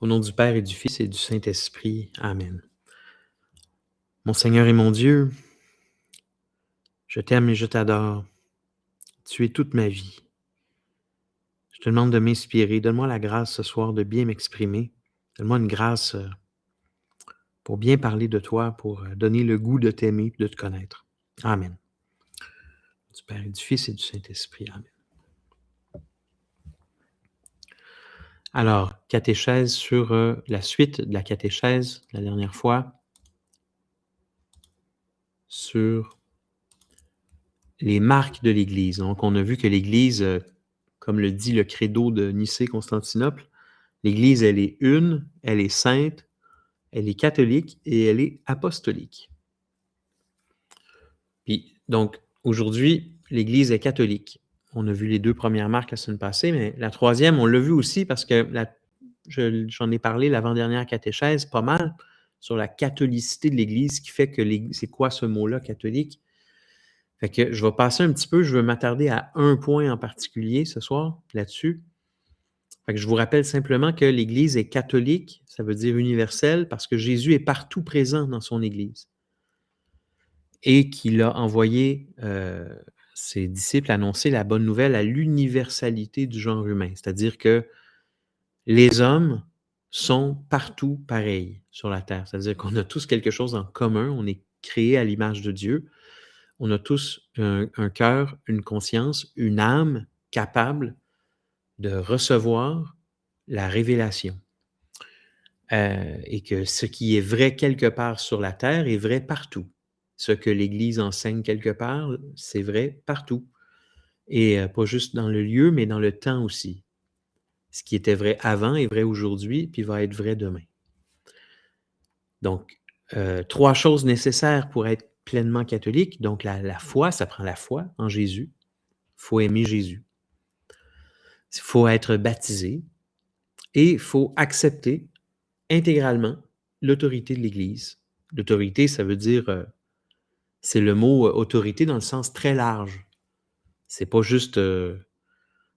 Au nom du Père et du Fils et du Saint-Esprit. Amen. Mon Seigneur et mon Dieu, je t'aime et je t'adore. Tu es toute ma vie. Je te demande de m'inspirer. Donne-moi la grâce ce soir de bien m'exprimer. Donne-moi une grâce pour bien parler de toi, pour donner le goût de t'aimer et de te connaître. Amen. Du Père et du Fils et du Saint-Esprit. Amen. Alors, catéchèse sur la suite de la catéchèse, la dernière fois, sur les marques de l'Église. Donc, on a vu que l'Église, comme le dit le credo de Nicée-Constantinople, l'Église, elle est une, elle est sainte, elle est catholique et elle est apostolique. Puis, donc, aujourd'hui, l'Église est catholique. On a vu les deux premières marques la semaine passée, mais la troisième, on l'a vu aussi parce que j'en ai parlé l'avant-dernière catéchèse pas mal sur la catholicité de l'Église, ce qui fait que l'Église, c'est quoi ce mot-là, catholique? Fait que je vais passer un petit peu, je veux m'attarder à un point en particulier ce soir, là-dessus. Fait que je vous rappelle simplement que l'Église est catholique, ça veut dire universelle, parce que Jésus est partout présent dans son Église. Et qu'il a envoyé ses disciples annoncer la bonne nouvelle à l'universalité du genre humain. C'est-à-dire que les hommes sont partout pareils sur la terre. C'est-à-dire qu'on a tous quelque chose en commun, on est créés à l'image de Dieu. On a tous un cœur, une conscience, une âme capable de recevoir la révélation. Et que ce qui est vrai quelque part sur la terre est vrai partout. Ce que l'Église enseigne quelque part, c'est vrai partout. Et pas juste dans le lieu, mais dans le temps aussi. Ce qui était vrai avant est vrai aujourd'hui, puis va être vrai demain. Donc, 3 choses nécessaires pour être pleinement catholique. Donc, la foi, ça prend la foi en Jésus. Il faut aimer Jésus. Il faut être baptisé. Et il faut accepter intégralement l'autorité de l'Église. L'autorité, ça veut dire, c'est le mot autorité dans le sens très large. C'est pas juste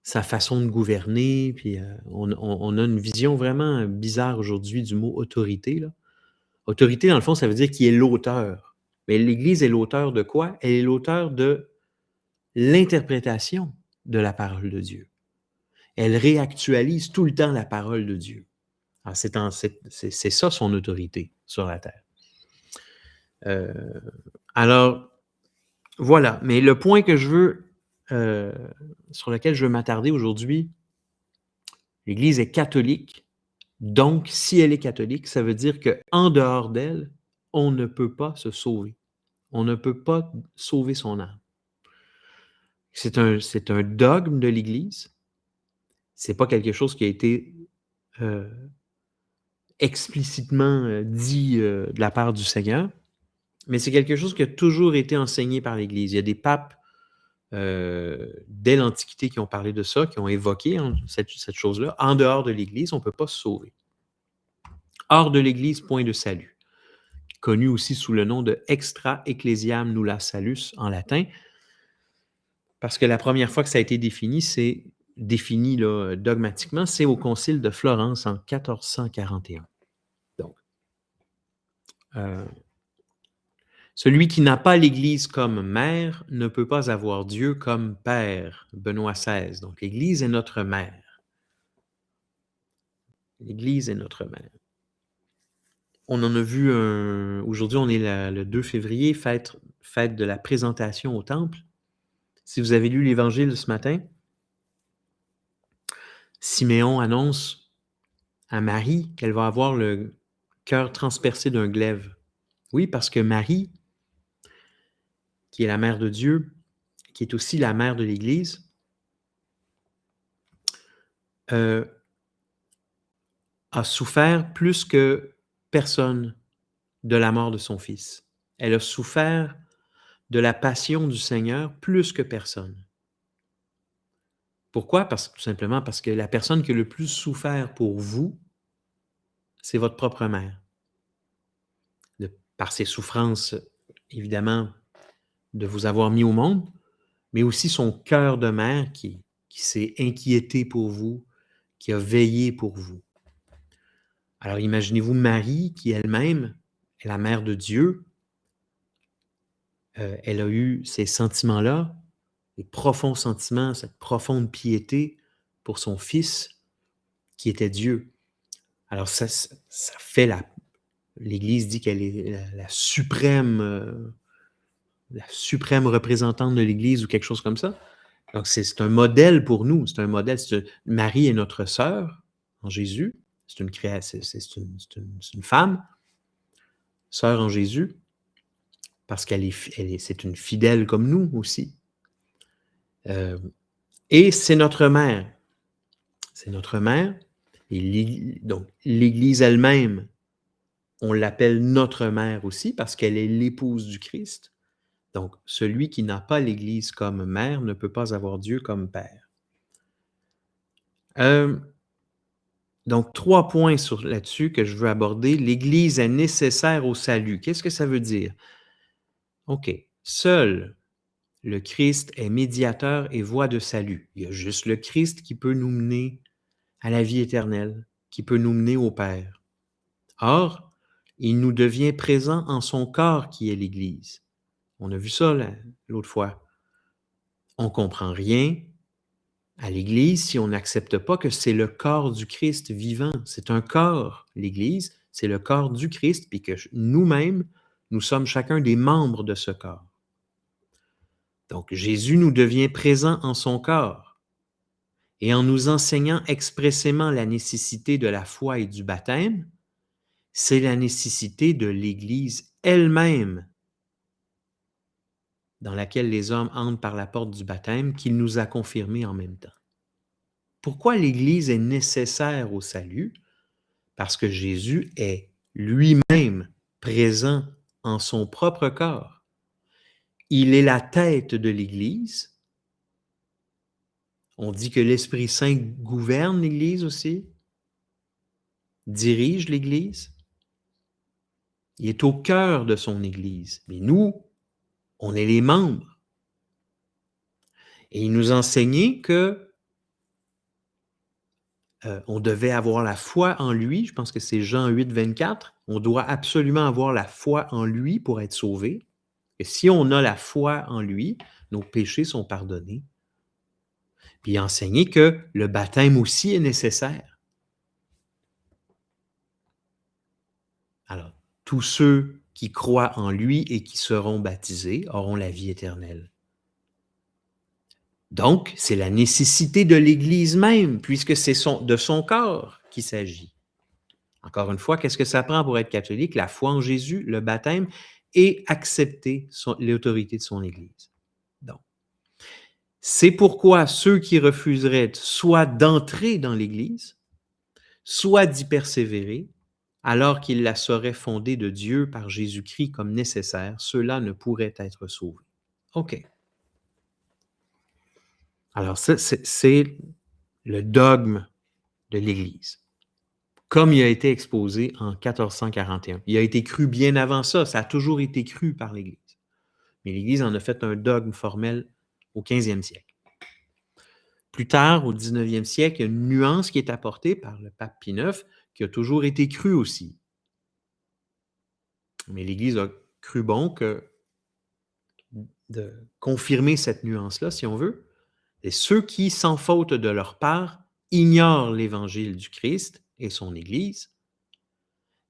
sa façon de gouverner, puis on a une vision vraiment bizarre aujourd'hui du mot autorité, là. Autorité, dans le fond, ça veut dire qui est l'auteur. Mais l'Église est l'auteur de quoi? Elle est l'auteur de l'interprétation de la parole de Dieu. Elle réactualise tout le temps la parole de Dieu. Alors, c'est ça son autorité sur la terre. Alors, voilà. Mais le point que je veux, sur lequel je veux m'attarder aujourd'hui, l'Église est catholique. Donc, si elle est catholique, ça veut dire qu'en dehors d'elle, on ne peut pas se sauver. On ne peut pas sauver son âme. C'est un dogme de l'Église. C'est pas quelque chose qui a été explicitement dit de la part du Seigneur, mais c'est quelque chose qui a toujours été enseigné par l'Église. Il y a des papes dès l'Antiquité qui ont parlé de ça, qui ont évoqué cette chose-là. En dehors de l'Église, on ne peut pas se sauver. Hors de l'Église, point de salut. Connu aussi sous le nom de extra ecclesiam nulla salus en latin, parce que la première fois que ça a été défini, c'est défini là, dogmatiquement, c'est au Concile de Florence en 1441. Donc, celui qui n'a pas l'Église comme mère ne peut pas avoir Dieu comme père, Benoît XVI. Donc, l'Église est notre mère. L'Église est notre mère. On en a vu aujourd'hui, on est le 2 février, fête de la présentation au temple. Si vous avez lu l'Évangile ce matin, Siméon annonce à Marie qu'elle va avoir le cœur transpercé d'un glaive. Oui, parce que Marie, qui est la mère de Dieu, qui est aussi la mère de l'Église, a souffert plus que personne de la mort de son fils. Elle a souffert de la passion du Seigneur plus que personne. Pourquoi? Tout simplement parce que la personne qui a le plus souffert pour vous, c'est votre propre mère. Par ses souffrances, évidemment, de vous avoir mis au monde, mais aussi son cœur de mère qui s'est inquiété pour vous, qui a veillé pour vous. Alors imaginez-vous Marie qui elle-même est la mère de Dieu. Elle a eu ces sentiments-là, des profonds sentiments, cette profonde piété pour son fils qui était Dieu. Alors ça fait l'Église dit qu'elle est la suprême représentante de l'Église ou quelque chose comme ça. Donc c'est un modèle pour nous, c'est un modèle. Marie est notre sœur en Jésus, c'est une femme, sœur en Jésus, parce c'est une fidèle comme nous aussi. Et c'est notre mère. C'est notre mère. Et donc, l'Église elle-même, on l'appelle notre mère aussi parce qu'elle est l'épouse du Christ. Donc, celui qui n'a pas l'Église comme mère ne peut pas avoir Dieu comme père. Donc, 3 points là-dessus que je veux aborder. L'Église est nécessaire au salut. Qu'est-ce que ça veut dire? OK. Seul le Christ est médiateur et voie de salut. Il y a juste le Christ qui peut nous mener à la vie éternelle, qui peut nous mener au Père. Or, il nous devient présent en son corps qui est l'Église. On a vu ça l'autre fois. On ne comprend rien à l'Église si on n'accepte pas que c'est le corps du Christ vivant. C'est un corps, l'Église, c'est le corps du Christ, puis que nous-mêmes, nous sommes chacun des membres de ce corps. Donc, Jésus nous devient présent en son corps. Et en nous enseignant expressément la nécessité de la foi et du baptême, c'est la nécessité de l'Église elle-même dans laquelle les hommes entrent par la porte du baptême qu'il nous a confirmé en même temps. Pourquoi l'Église est nécessaire au salut? Parce que Jésus est lui-même présent en son propre corps. Il est la tête de l'Église. On dit que l'Esprit Saint gouverne l'Église aussi, dirige l'Église. Il est au cœur de son Église. Mais nous, on est les membres. Et il nous enseignait que on devait avoir la foi en lui. Je pense que c'est Jean 8, 24. On doit absolument avoir la foi en lui pour être sauvé. Et si on a la foi en lui, nos péchés sont pardonnés. Puis il a enseigné que le baptême aussi est nécessaire. Alors, tous ceux qui croient en lui et qui seront baptisés auront la vie éternelle. Donc, c'est la nécessité de l'Église même, puisque c'est de son corps qu'il s'agit. Encore une fois, qu'est-ce que ça prend pour être catholique? La foi en Jésus, le baptême et accepter l'autorité de son Église. Donc, c'est pourquoi ceux qui refuseraient soit d'entrer dans l'Église, soit d'y persévérer, alors qu'ils la sauraient fondée de Dieu par Jésus-Christ comme nécessaire, ceux-là ne pourraient être sauvés. OK. Alors, ça, c'est le dogme de l'Église, comme il a été exposé en 1441. Il a été cru bien avant ça, ça a toujours été cru par l'Église. Mais l'Église en a fait un dogme formel au 15e siècle. Plus tard, au 19e siècle, il y a une nuance qui est apportée par le pape Pie IX, qui a toujours été crue aussi. Mais l'Église a cru bon de confirmer cette nuance-là, si on veut. Et ceux qui, sans faute de leur part, ignorent l'Évangile du Christ et son Église,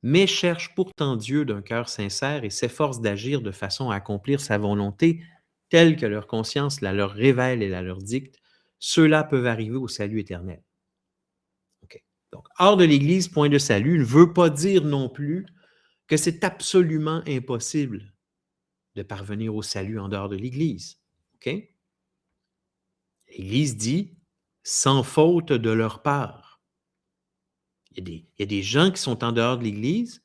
mais cherchent pourtant Dieu d'un cœur sincère et s'efforcent d'agir de façon à accomplir sa volonté telle que leur conscience la leur révèle et la leur dicte, ceux-là peuvent arriver au salut éternel. Okay. Donc, hors de l'Église, point de salut ne veut pas dire non plus que c'est absolument impossible de parvenir au salut en dehors de l'Église. Okay? L'Église dit sans faute de leur part. Il y a des gens qui sont en dehors de l'Église,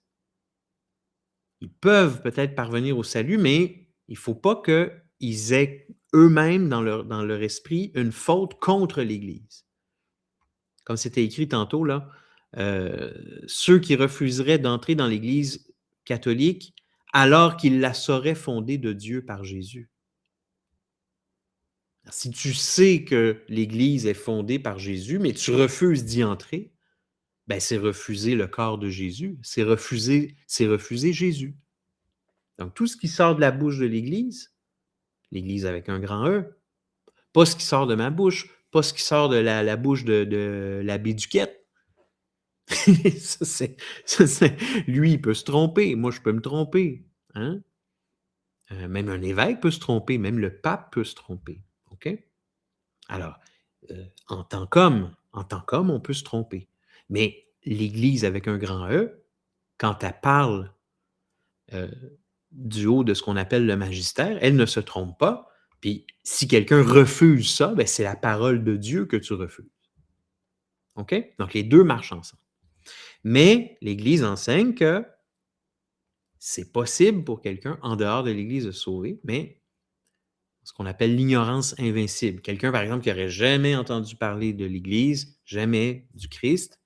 ils peuvent peut-être parvenir au salut, mais il ne faut pas qu'ils aient eux-mêmes dans leur esprit une faute contre l'Église. Comme c'était écrit tantôt, là, ceux qui refuseraient d'entrer dans l'Église catholique alors qu'ils la sauraient fondée de Dieu par Jésus. Si tu sais que l'Église est fondée par Jésus, mais tu refuses d'y entrer, Ben, c'est refuser le corps de Jésus, c'est refuser Jésus. Donc tout ce qui sort de la bouche de l'Église avec un grand E, pas ce qui sort de ma bouche, pas ce qui sort de la bouche de l'abbé Duquette. Ça, lui, il peut se tromper, moi, je peux me tromper. Hein? Même un évêque peut se tromper, même le pape peut se tromper. OK? Alors, en tant qu'homme, on peut se tromper. Mais l'Église avec un grand E, quand elle parle euh, du haut de ce qu'on appelle le magistère, elle ne se trompe pas. Puis si quelqu'un refuse ça, ben, c'est la parole de Dieu que tu refuses. OK? Donc les deux marchent ensemble. Mais l'Église enseigne que c'est possible pour quelqu'un en dehors de l'Église de se sauver, mais ce qu'on appelle l'ignorance invincible. Quelqu'un, par exemple, qui n'aurait jamais entendu parler de l'Église, jamais du Christ,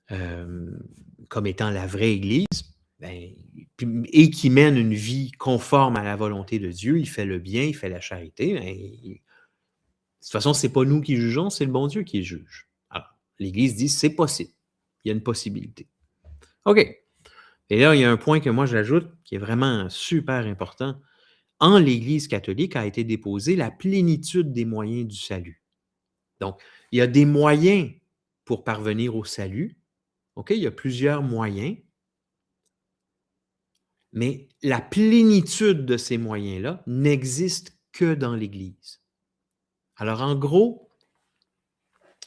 comme étant la vraie Église, ben, et qui mène une vie conforme à la volonté de Dieu, il fait le bien, il fait la charité, ben, de toute façon, ce n'est pas nous qui jugeons, c'est le bon Dieu qui juge. Alors, l'Église dit, c'est possible. Il y a une possibilité. OK. Et là, il y a un point que moi j'ajoute qui est vraiment super important. En l'Église catholique a été déposée la plénitude des moyens du salut. Donc, il y a des moyens pour parvenir au salut. OK? Il y a plusieurs moyens. Mais la plénitude de ces moyens-là n'existe que dans l'Église. Alors, en gros,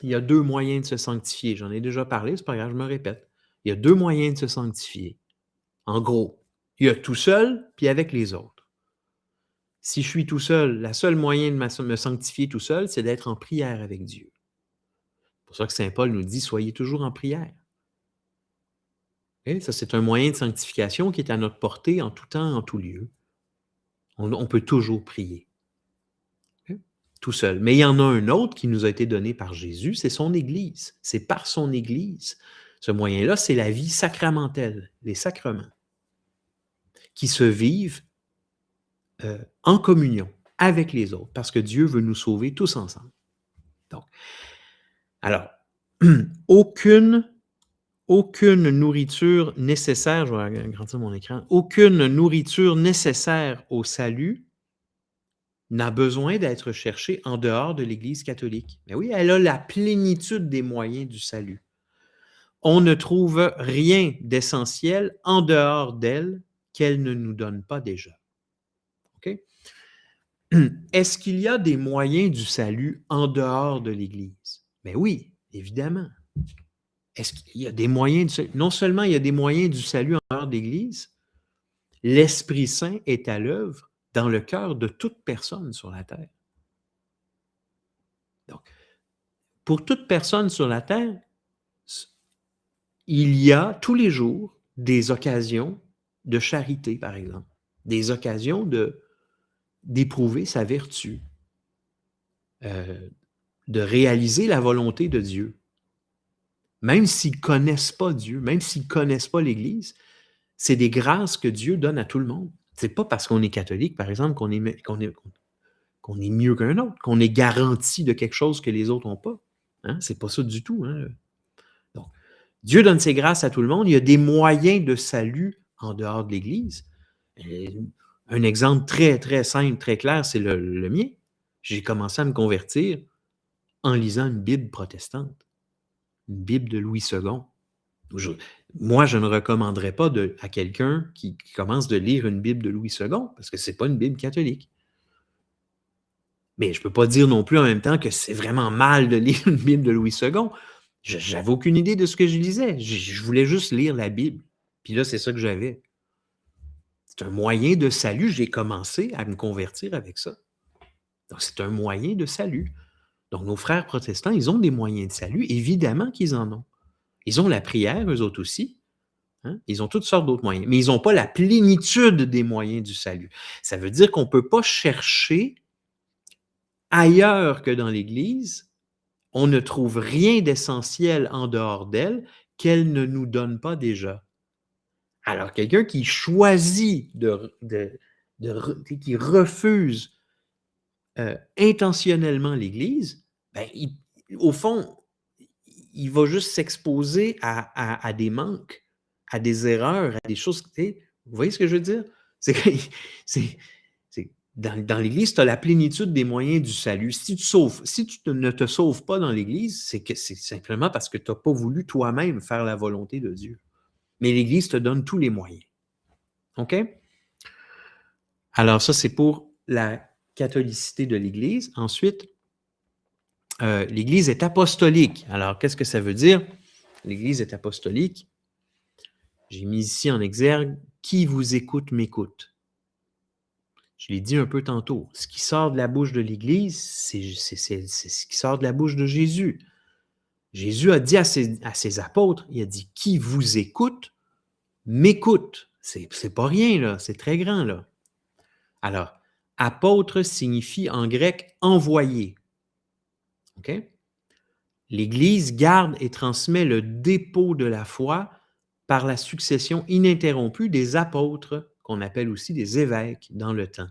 il y a deux moyens de se sanctifier. J'en ai déjà parlé, c'est pas grave, je me répète. Il y a deux moyens de se sanctifier. En gros, il y a tout seul, puis avec les autres. Si je suis tout seul, le seul moyen de me sanctifier tout seul, c'est d'être en prière avec Dieu. C'est pour ça que Saint Paul nous dit, soyez toujours en prière. Et ça, c'est un moyen de sanctification qui est à notre portée en tout temps, en tout lieu. On peut toujours prier. Tout seul. Mais il y en a un autre qui nous a été donné par Jésus, c'est son Église. C'est par son Église. Ce moyen-là, c'est la vie sacramentelle, les sacrements, qui se vivent en communion avec les autres, parce que Dieu veut nous sauver tous ensemble. Donc, alors, aucune nourriture nécessaire, je vais agrandir mon écran, aucune nourriture nécessaire au salut n'a besoin d'être cherchée en dehors de l'Église catholique. Mais oui, elle a la plénitude des moyens du salut. On ne trouve rien d'essentiel en dehors d'elle qu'elle ne nous donne pas déjà. OK? Est-ce qu'il y a des moyens du salut en dehors de l'Église? Mais oui, évidemment. Est-ce qu'il y a des moyens du salut? Non seulement il y a des moyens du salut en dehors de l'Église, l'Esprit Saint est à l'œuvre dans le cœur de toute personne sur la terre. Donc, pour toute personne sur la terre, il y a tous les jours des occasions de charité, par exemple, des occasions d'éprouver sa vertu, de réaliser la volonté de Dieu. Même s'ils ne connaissent pas Dieu, même s'ils ne connaissent pas l'Église, c'est des grâces que Dieu donne à tout le monde. Ce n'est pas parce qu'on est catholique, par exemple, qu'on est mieux qu'un autre, qu'on est garanti de quelque chose que les autres n'ont pas. Hein? Ce n'est pas ça du tout. Hein? Donc, Dieu donne ses grâces à tout le monde. Il y a des moyens de salut en dehors de l'Église. Un exemple très, très simple, très clair, c'est le mien. J'ai commencé à me convertir en lisant une Bible protestante, une Bible de Louis II. Moi, je ne recommanderais pas à quelqu'un qui commence de lire une Bible de Louis II, parce que ce n'est pas une Bible catholique. Mais je ne peux pas dire non plus en même temps que c'est vraiment mal de lire une Bible de Louis II. J'avais aucune idée de ce que je lisais. Je voulais juste lire la Bible. Puis là, c'est ça que j'avais. C'est un moyen de salut. J'ai commencé à me convertir avec ça. Donc, c'est un moyen de salut. Donc, nos frères protestants, ils ont des moyens de salut. Évidemment qu'ils en ont. Ils ont la prière, eux autres aussi. Hein? Ils ont toutes sortes d'autres moyens. Mais ils n'ont pas la plénitude des moyens du salut. Ça veut dire qu'on ne peut pas chercher ailleurs que dans l'Église. On ne trouve rien d'essentiel en dehors d'elle qu'elle ne nous donne pas déjà. Alors, quelqu'un qui choisit qui refuse intentionnellement l'Église, ben, au fond, il va juste s'exposer à des manques, à des erreurs, à des choses. Vous voyez ce que je veux dire? C'est que c'est dans l'Église, tu as la plénitude des moyens du salut. Si ne te sauves pas dans l'Église, c'est simplement parce que tu n'as pas voulu toi-même faire la volonté de Dieu. Mais l'Église te donne tous les moyens. OK? Alors ça, c'est pour la catholicité de l'Église. Ensuite, l'Église est apostolique. Alors, qu'est-ce que ça veut dire? L'Église est apostolique. J'ai mis ici en exergue « Qui vous écoute m'écoute ». Je l'ai dit un peu tantôt. Ce qui sort de la bouche de l'Église, c'est ce qui sort de la bouche de Jésus. Jésus a dit à ses apôtres, il a dit « Qui vous écoute m'écoute ». C'est pas rien, là. C'est très grand, là. Alors, apôtre signifie en grec « envoyé ». OK? L'Église garde et transmet le dépôt de la foi par la succession ininterrompue des apôtres, qu'on appelle aussi des évêques dans le temps.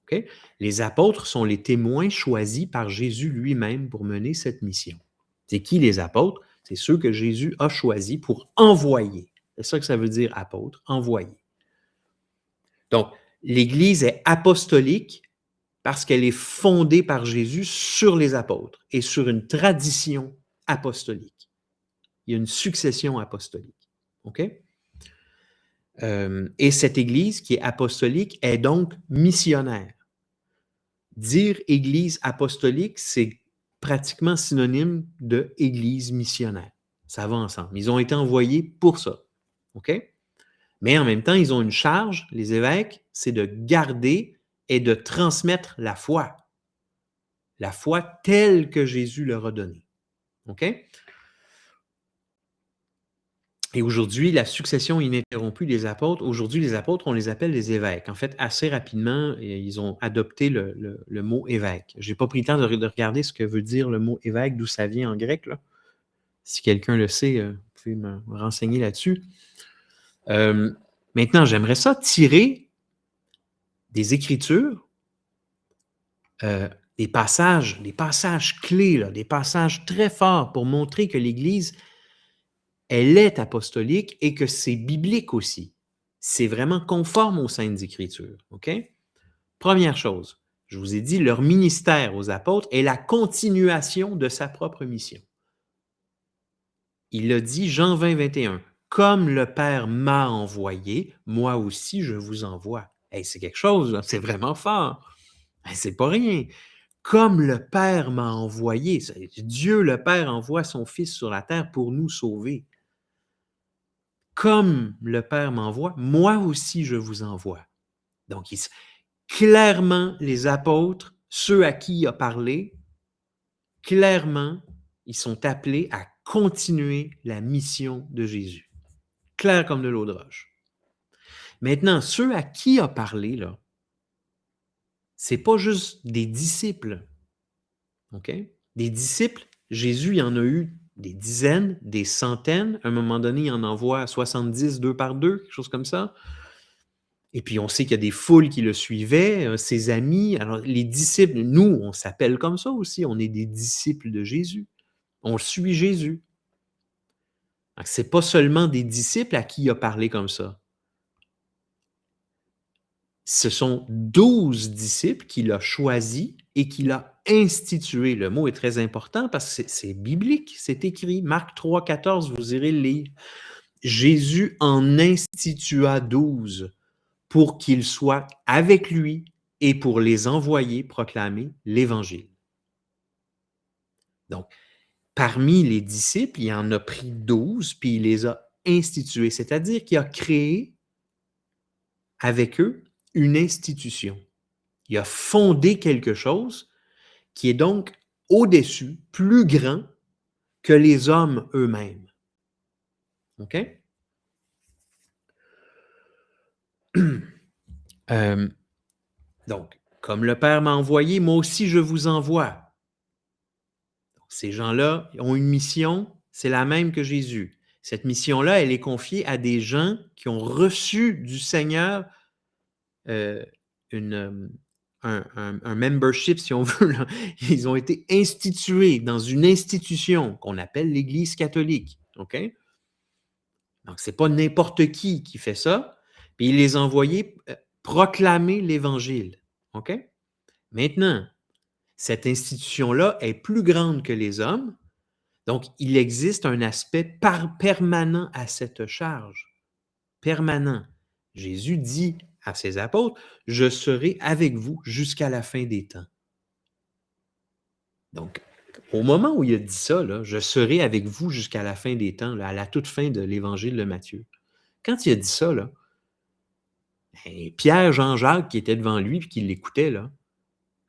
Okay? Les apôtres sont les témoins choisis par Jésus lui-même pour mener cette mission. C'est qui les apôtres? C'est ceux que Jésus a choisis pour envoyer. C'est ça que ça veut dire apôtre, envoyer. Donc, l'Église est apostolique parce qu'elle est fondée par Jésus sur les apôtres et sur une tradition apostolique. Il y a une succession apostolique. OK? Et cette Église qui est apostolique est donc missionnaire. Dire Église apostolique, c'est pratiquement synonyme de Église missionnaire. Ça va ensemble. Ils ont été envoyés pour ça. OK? Mais en même temps, ils ont une charge, les évêques, c'est de garder et de transmettre la foi. La foi telle que Jésus leur a donnée. OK? Et aujourd'hui, la succession ininterrompue des apôtres, aujourd'hui, les apôtres, on les appelle les évêques. En fait, assez rapidement, ils ont adopté le mot évêque. Je n'ai pas pris le temps de regarder ce que veut dire le mot évêque, d'où ça vient en grec, là. Si quelqu'un le sait, vous pouvez me renseigner là-dessus. Maintenant, j'aimerais ça tirer des Écritures, des passages clés, là, des passages très forts pour montrer que l'Église, elle est apostolique et que c'est biblique aussi. C'est vraiment conforme aux Saintes Écritures. OK? Première chose, je vous ai dit, leur ministère aux apôtres est la continuation de sa propre mission. Il a dit, Jean 20, 21, « Comme le Père m'a envoyé, moi aussi je vous envoie. » Hey, c'est quelque chose, là, c'est vraiment fort. Hey, c'est pas rien. Comme le Père m'a envoyé, Dieu le Père envoie son Fils sur la terre pour nous sauver. Comme le Père m'envoie, moi aussi je vous envoie. Donc, clairement, les apôtres, ceux à qui il a parlé, clairement, ils sont appelés à continuer la mission de Jésus. Clair comme de l'eau de roche. Maintenant, ceux à qui il a parlé, là, c'est pas juste des disciples. OK? Des disciples, Jésus, il y en a eu des dizaines, des centaines. À un moment donné, il en envoie 70, deux par deux, quelque chose comme ça. Et puis, on sait qu'il y a des foules qui le suivaient, ses amis. Alors, les disciples, nous, on s'appelle comme ça aussi. On est des disciples de Jésus. On suit Jésus. Ce n'est pas seulement des disciples à qui il a parlé comme ça. Ce sont 12 disciples qu'il a choisis et qu'il a institués. Le mot est très important parce que c'est biblique, c'est écrit. Marc 3, 14, vous irez le lire. Jésus en institua 12 pour qu'ils soient avec lui et pour les envoyer proclamer l'Évangile. Donc, parmi les disciples, il en a pris 12, puis il les a institués, c'est-à-dire qu'il a créé avec eux une institution. Il a fondé quelque chose qui est donc au-dessus, plus grand que les hommes eux-mêmes. OK? Donc, comme le Père m'a envoyé, moi aussi je vous envoie. Donc, ces gens-là ont une mission, c'est la même que Jésus. Cette mission-là, elle est confiée à des gens qui ont reçu du Seigneur une un membership, si on veut, là. Ils ont été institués dans une institution qu'on appelle l'Église catholique, OK? Donc, c'est pas n'importe qui fait ça, puis il les a envoyés, proclamer l'Évangile, OK? Maintenant, cette institution-là est plus grande que les hommes, donc il existe un aspect permanent à cette charge, permanent. Jésus dit à ses apôtres: «Je serai avec vous jusqu'à la fin des temps». Donc, au moment où il a dit ça, là, «Je serai avec vous jusqu'à la fin des temps», là, à la toute fin de l'Évangile de Matthieu, quand il a dit ça, là, ben, Pierre, Jean-Jacques qui étaient devant lui et qui l'écoutaient, là,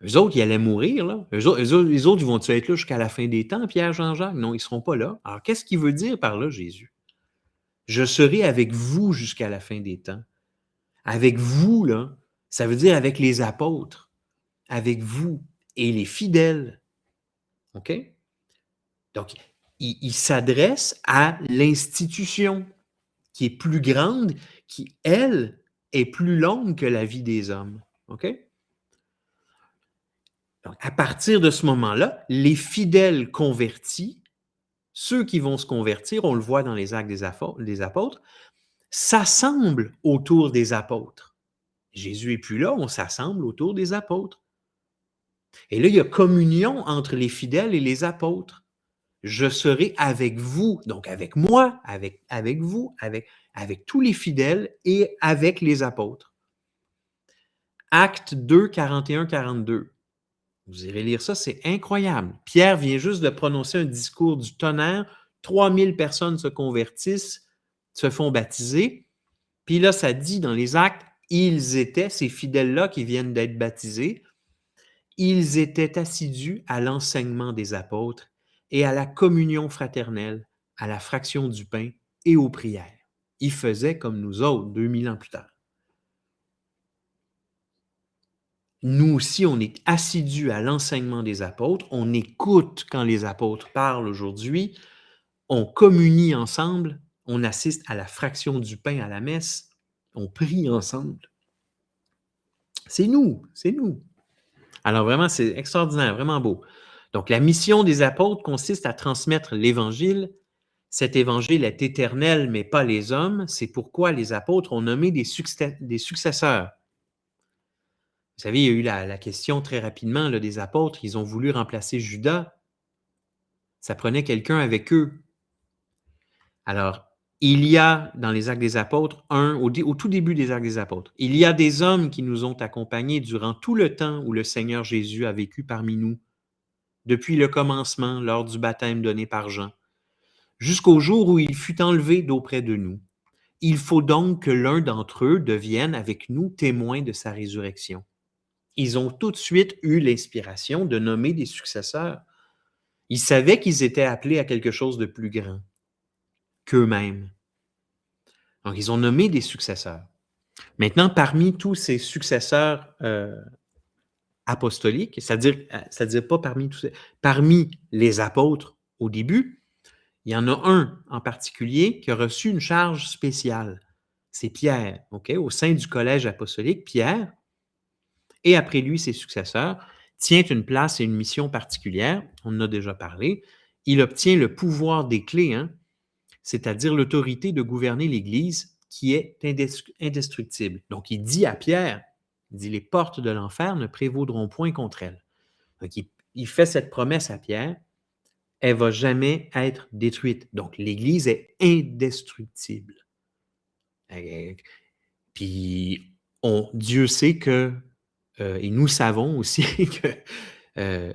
eux autres, ils allaient mourir, là. Les autres, ils vont-tu être là jusqu'à la fin des temps, Pierre, Jean-Jacques? Non, ils ne seront pas là. Alors, qu'est-ce qu'il veut dire par là, Jésus? Je serai avec vous jusqu'à la fin des temps. Avec vous, là, ça veut dire avec les apôtres, avec vous et les fidèles. OK? Donc, il s'adresse à l'institution qui est plus grande, qui, elle, est plus longue que la vie des hommes. OK? Donc, à partir de ce moment-là, les fidèles convertis, ceux qui vont se convertir, on le voit dans les actes des apôtres, s'assemblent autour des apôtres. Jésus n'est plus là, on s'assemble autour des apôtres. Et là, il y a communion entre les fidèles et les apôtres. Je serai avec vous, donc avec moi, avec vous, avec tous les fidèles et avec les apôtres. Acte 2, 41, 42. Vous irez lire ça, c'est incroyable. Pierre vient juste de prononcer un discours du tonnerre. 3000 personnes se convertissent, se font baptiser. Puis là, ça dit dans les actes, ils étaient, ces fidèles-là qui viennent d'être baptisés, ils étaient assidus à l'enseignement des apôtres et à la communion fraternelle, à la fraction du pain et aux prières. Ils faisaient comme nous autres 2000 ans plus tard. Nous aussi, on est assidus à l'enseignement des apôtres, on écoute quand les apôtres parlent aujourd'hui, on communie ensemble, on assiste à la fraction du pain à la messe, on prie ensemble. C'est nous, c'est nous. Alors vraiment, c'est extraordinaire, vraiment beau. Donc, la mission des apôtres consiste à transmettre l'Évangile. Cet Évangile est éternel, mais pas les hommes. C'est pourquoi les apôtres ont nommé des successeurs. Vous savez, il y a eu la question très rapidement là, des apôtres. Ils ont voulu remplacer Judas. Ça prenait quelqu'un avec eux. Alors, il y a dans les Actes des Apôtres, au tout début des Actes des Apôtres, il y a des hommes qui nous ont accompagnés durant tout le temps où le Seigneur Jésus a vécu parmi nous, depuis le commencement, lors du baptême donné par Jean, jusqu'au jour où il fut enlevé d'auprès de nous. Il faut donc que l'un d'entre eux devienne avec nous témoin de sa résurrection. Ils ont tout de suite eu l'inspiration de nommer des successeurs. Ils savaient qu'ils étaient appelés à quelque chose de plus grand qu'eux-mêmes. Donc, ils ont nommé des successeurs. Maintenant, parmi tous ces successeurs apostoliques, c'est-à-dire pas parmi les apôtres au début, il y en a un en particulier qui a reçu une charge spéciale. C'est Pierre, OK? Au sein du collège apostolique, Pierre, et après lui, ses successeurs, tient une place et une mission particulière. On en a déjà parlé. Il obtient le pouvoir des clés, hein? C'est-à-dire l'autorité de gouverner l'Église qui est indestructible. Donc, il dit à Pierre, il dit, les portes de l'enfer ne prévaudront point contre elle. Donc, il fait cette promesse à Pierre, elle ne va jamais être détruite. Donc, l'Église est indestructible. Puis, Dieu sait que, et nous savons aussi que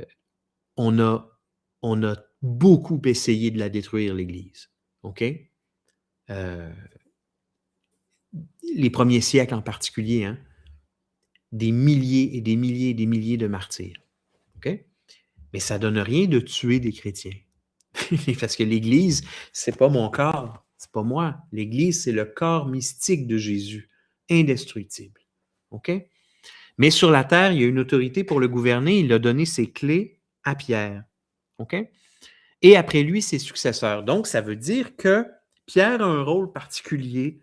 on a beaucoup essayé de la détruire, l'Église. OK? Les premiers siècles en particulier, hein? Des milliers et des milliers et des milliers de martyrs. OK? Mais ça ne donne rien de tuer des chrétiens. Parce que l'Église, c'est pas mon corps, c'est pas moi. L'Église, c'est le corps mystique de Jésus, indestructible. OK? Mais sur la terre, il y a une autorité pour le gouverner. Il a donné ses clés à Pierre. OK? Et après lui, ses successeurs. Donc, ça veut dire que Pierre a un rôle particulier.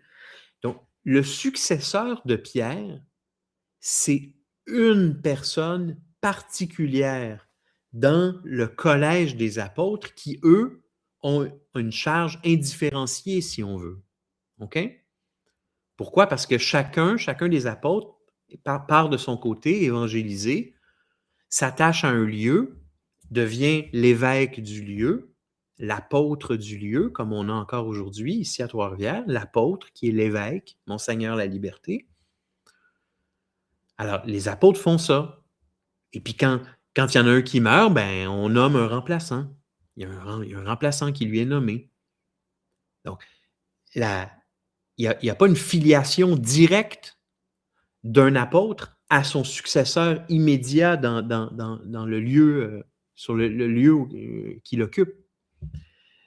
Donc, le successeur de Pierre, c'est une personne particulière dans le collège des apôtres qui, eux, ont une charge indifférenciée, si on veut. OK? Pourquoi? Parce que chacun des apôtres part de son côté, évangéliser, s'attache à un lieu, devient l'évêque du lieu, l'apôtre du lieu, comme on a encore aujourd'hui ici à Trois-Rivières, l'apôtre qui est l'évêque, Monseigneur La Liberté. Alors, les apôtres font ça. Et puis quand il y en a un qui meurt, ben, on nomme un remplaçant. Il y a un remplaçant qui lui est nommé. Donc, il n'y a pas une filiation directe d'un apôtre à son successeur immédiat dans le lieu, sur le lieu qu'il occupe.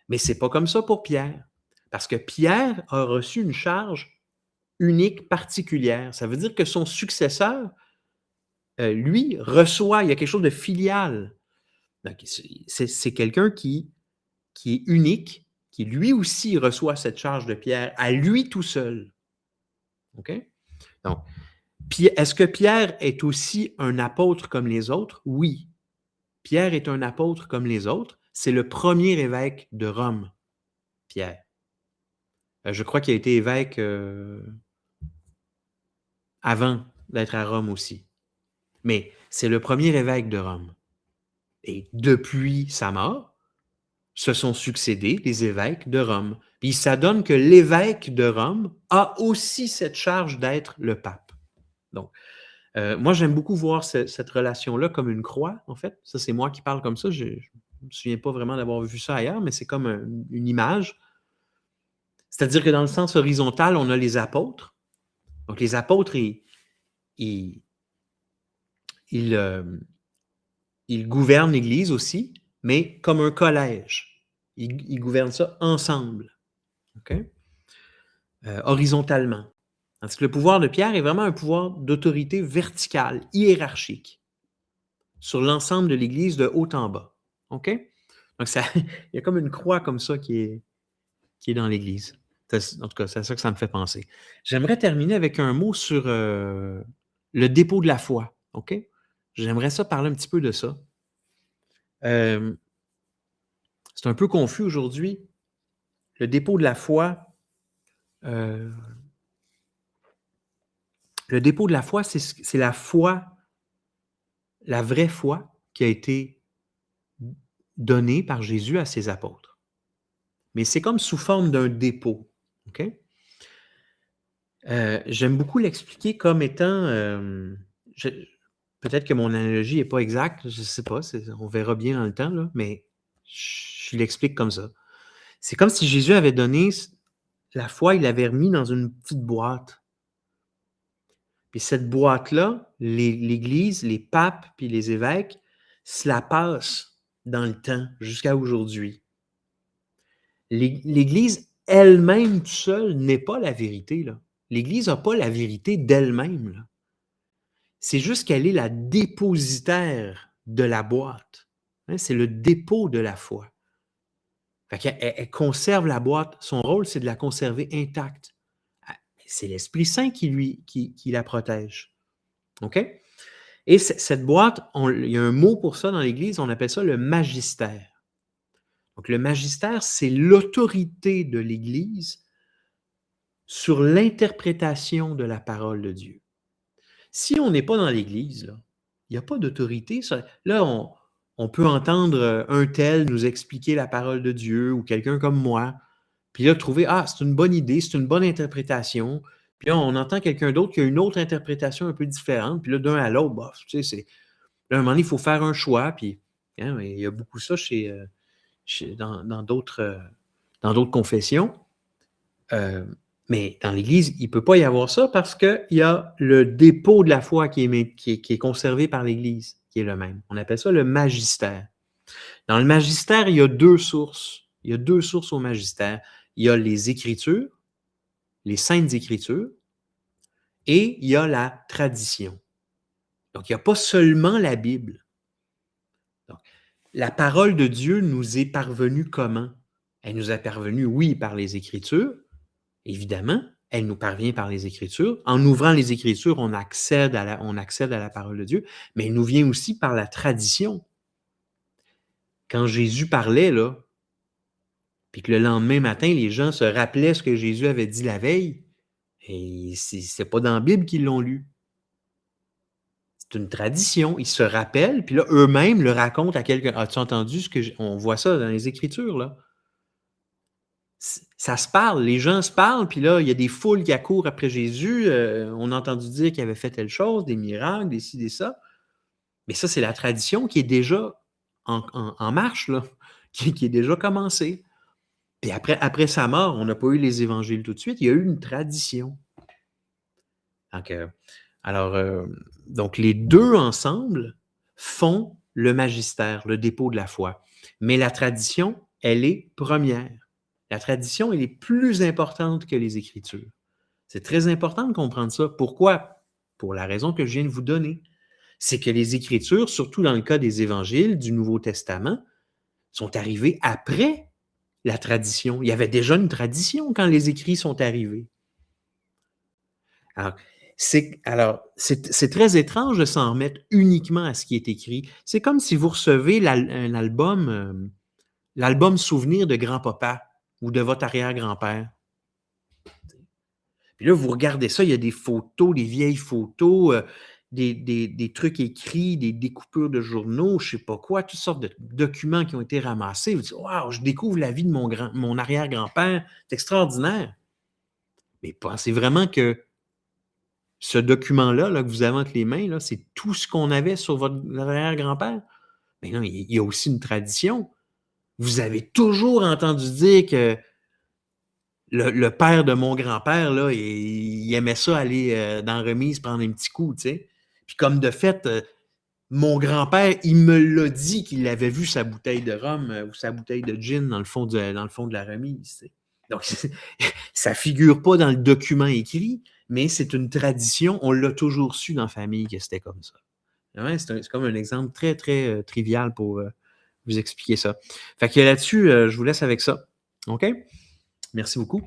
Mais ce n'est pas comme ça pour Pierre. Parce que Pierre a reçu une charge unique, particulière. Ça veut dire que son successeur, lui, reçoit, il y a quelque chose de filial. Donc, c'est quelqu'un qui est unique, qui lui aussi reçoit cette charge de Pierre à lui tout seul. OK? Donc, est-ce que Pierre est aussi un apôtre comme les autres? Oui. Pierre est un apôtre comme les autres. C'est le premier évêque de Rome, Pierre. Je crois qu'il a été évêque avant d'être à Rome aussi. Mais c'est le premier évêque de Rome. Et depuis sa mort, se sont succédés les évêques de Rome. Puis ça donne que l'évêque de Rome a aussi cette charge d'être le pape. Donc, moi, j'aime beaucoup voir cette relation-là comme une croix, en fait. Ça, c'est moi qui parle comme ça. Je ne me souviens pas vraiment d'avoir vu ça ailleurs, mais c'est comme une image. C'est-à-dire que dans le sens horizontal, on a les apôtres. Donc, les apôtres, ils gouvernent l'Église aussi, mais comme un collège. Ils gouvernent ça ensemble. OK? Horizontalement. Tandis que le pouvoir de Pierre est vraiment un pouvoir d'autorité verticale, hiérarchique, sur l'ensemble de l'Église de haut en bas. OK? Donc, il y a comme une croix comme ça qui est dans l'Église. En tout cas, c'est à ça que ça me fait penser. J'aimerais terminer avec un mot sur le dépôt de la foi. OK? J'aimerais ça parler un petit peu de ça. C'est un peu confus aujourd'hui. Le dépôt de la foi, le dépôt de la foi, c'est la foi, la vraie foi qui a été donnée par Jésus à ses apôtres. Mais c'est comme sous forme d'un dépôt. OK? J'aime beaucoup l'expliquer comme étant, peut-être que mon analogie n'est pas exacte, je ne sais pas, on verra bien dans le temps, là, mais je l'explique comme ça. C'est comme si Jésus avait donné la foi, il l'avait remis dans une petite boîte. Puis cette boîte-là, l'Église, les papes puis les évêques se la passent dans le temps jusqu'à aujourd'hui. L'Église elle-même toute seule n'est pas la vérité, là. L'Église n'a pas la vérité d'elle-même, là. C'est juste qu'elle est la dépositaire de la boîte. Hein, c'est le dépôt de la foi. Fait qu'elle elle conserve la boîte. Son rôle, c'est de la conserver intacte. C'est l'Esprit Saint qui la protège. OK? Et cette boîte, il y a un mot pour ça dans l'Église, on appelle ça le magistère. Donc, le magistère, c'est l'autorité de l'Église sur l'interprétation de la parole de Dieu. Si on n'est pas dans l'Église, là, il n'y a pas d'autorité. Là, on peut entendre un tel nous expliquer la parole de Dieu ou quelqu'un comme moi, puis là, trouver, c'est une bonne idée, c'est une bonne interprétation. Puis là, on entend quelqu'un d'autre qui a une autre interprétation un peu différente. Puis là, d'un à l'autre, tu sais, là, à un moment donné, il faut faire un choix. Puis hein, il y a beaucoup ça dans d'autres confessions. Mais dans l'Église, il ne peut pas y avoir ça parce qu'il y a le dépôt de la foi qui est conservé par l'Église, qui est le même. On appelle ça le magistère. Dans le magistère, il y a deux sources. Il y a deux sources au magistère. Il y a les Écritures, les Saintes Écritures, et il y a la tradition. Donc, il n'y a pas seulement la Bible. Donc, la parole de Dieu nous est parvenue comment? Elle nous est parvenue, oui, par les Écritures, évidemment, Elle nous parvient par les Écritures. En ouvrant les Écritures, on accède à la parole de Dieu, mais elle nous vient aussi par la tradition. Quand Jésus parlait, là, puis que le lendemain matin, les gens se rappelaient ce que Jésus avait dit la veille, et c'est pas dans la Bible qu'ils l'ont lu. C'est une tradition. Ils se rappellent, puis là, eux-mêmes le racontent à quelqu'un. As-tu entendu ce que on voit ça dans les Écritures, là? Ça se parle, les gens se parlent, puis là, il y a des foules qui accourent après Jésus. On a entendu dire qu'il avait fait telle chose, des miracles, des ci, des ça. Mais ça, c'est la tradition qui est déjà en marche, là, qui est déjà commencée. Puis après sa mort, on n'a pas eu les évangiles tout de suite, il y a eu une tradition. Donc, alors, donc les deux ensemble font le magistère, le dépôt de la foi. Mais la tradition, elle est première. La tradition, elle est plus importante que les Écritures. C'est très important de comprendre ça. Pourquoi? Pour la raison que je viens de vous donner. C'est que les Écritures, surtout dans le cas des Évangiles du Nouveau Testament, sont arrivées après la tradition. Il y avait déjà une tradition quand les écrits sont arrivés. Alors, c'est très étrange de s'en remettre uniquement à ce qui est écrit. C'est comme si vous recevez un album, l'album souvenir de grand-papa ou de votre arrière-grand-père. Puis là, vous regardez ça, il y a des photos, des vieilles photos, des trucs écrits, des découpures de journaux, je ne sais pas quoi, toutes sortes de documents qui ont été ramassés. Vous dites, waouh, je découvre la vie de mon arrière-grand-père, c'est extraordinaire. Mais pensez vraiment que ce document-là là, que vous avez entre les mains, là, c'est tout ce qu'on avait sur votre arrière-grand-père? Mais non, il y a aussi une tradition. Vous avez toujours entendu dire que le père de mon grand-père, là, il aimait ça aller dans la remise prendre un petit coup, tu sais. Puis comme de fait, mon grand-père, il me l'a dit qu'il avait vu sa bouteille de rhum ou sa bouteille de gin dans le fond de la remise, tu sais. Donc, ça figure pas dans le document écrit, mais c'est une tradition. On l'a toujours su dans la famille que c'était comme ça. Ouais, c'est comme un exemple très, très trivial pour vous expliquer ça. Fait que là-dessus, je vous laisse avec ça. OK? Merci beaucoup.